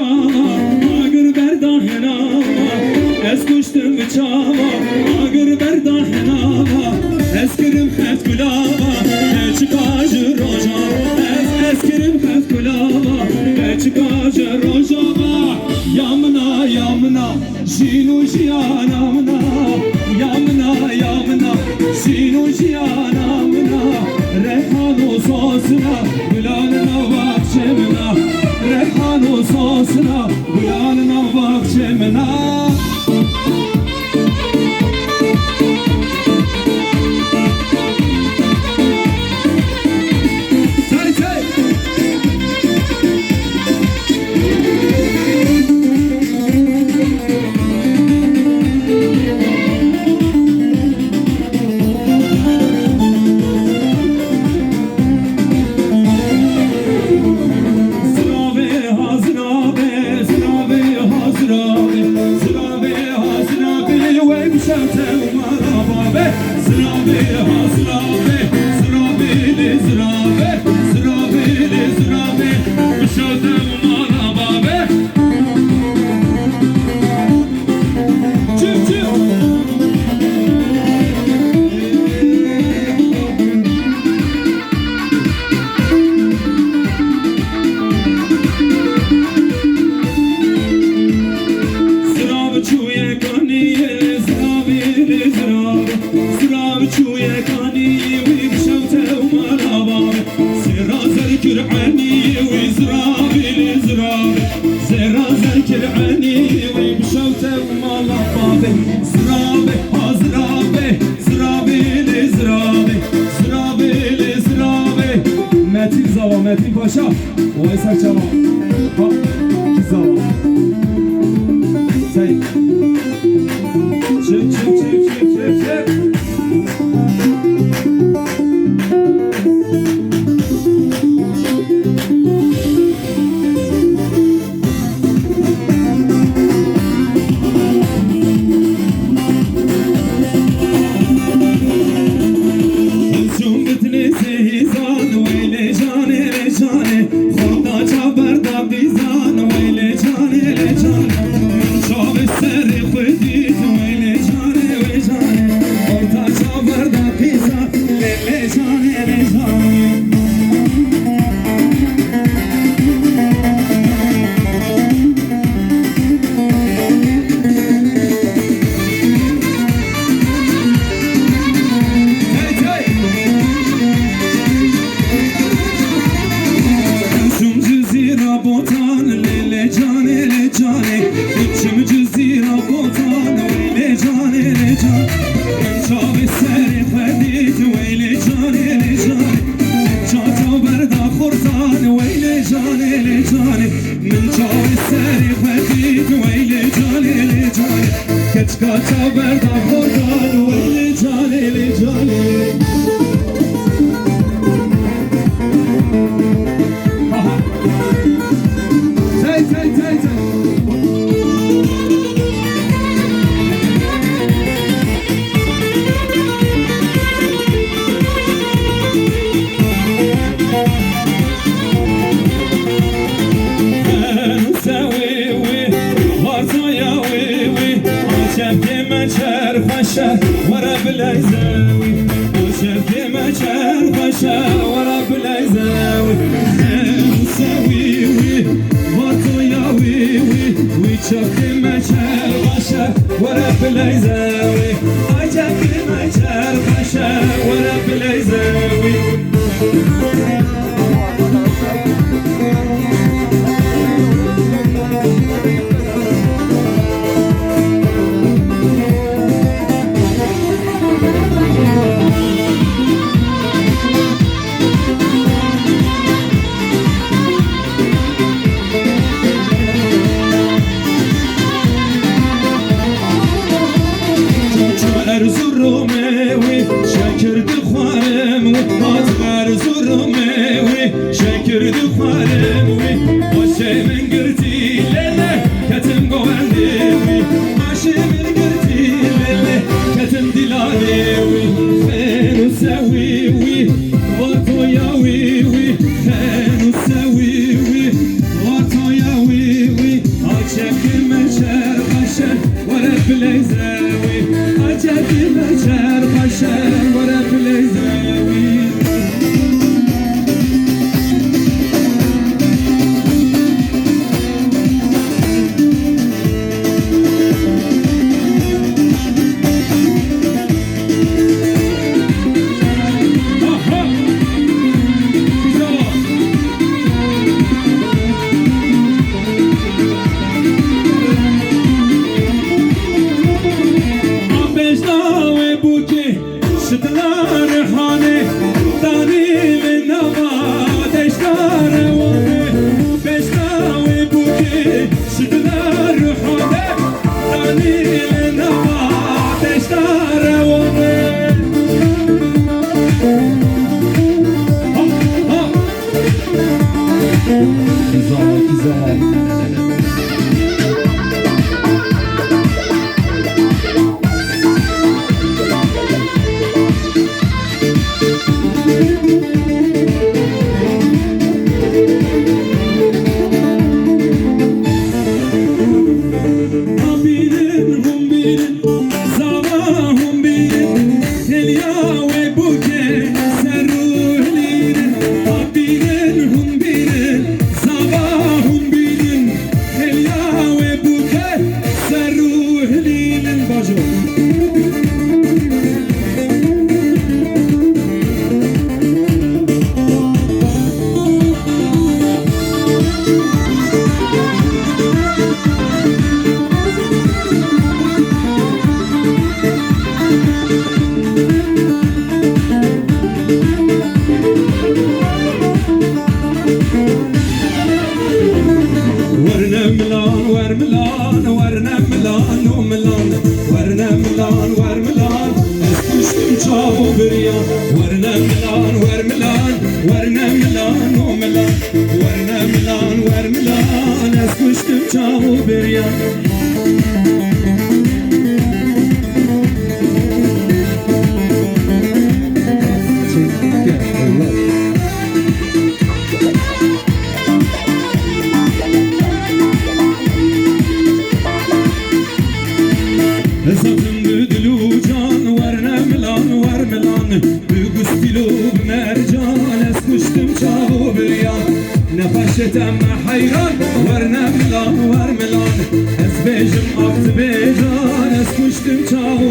çama Agır berdahenama Ez kuştum çama Agır berdahenama Eskirim het gulava Çıkacı roja Eskirim het gulava Çıkacı roja Yamna yamna Jinu jiyanamna Yamna yamna Jinu jiyanamna Rehanu sosna Gülanına bakçemna Rehanu sosna Gülanına bakçemna Metin Paşa, o eser çama. Ha, zava. Say. Çık çık çık çık çık çık. ورا بلايزاوي وشفت ما شرفشا ورا بلايزاوي ساوي وي وطو يا وي وي وشفت ما شرفشا ورا بلايزاوي عجبت ما شرفشا ورا بلايزاوي وي Güzel, güzel. Abinin, humbinin, zavahum binin, Telia ve buke, serruhlinin. Abinin, humbinin, zavahum binin, Telia ve buke, serruhlinin. Bajo. ورنا ملان ور ملان ورنا ملان و ملان ورنا ملان ور ملان اسكشتم چاو بريان ورنا ملان ور ملان ورنا ملان و ملان ورنا ملان ور ملان اسكشتم چاو بريان Esatım büdülü can Varna milan var milan Bügüstülü mercan Eskuştum çavu bir yan Nefaşetem hayran Varna milan var milan Esbejim aktı becan Eskuştum çavu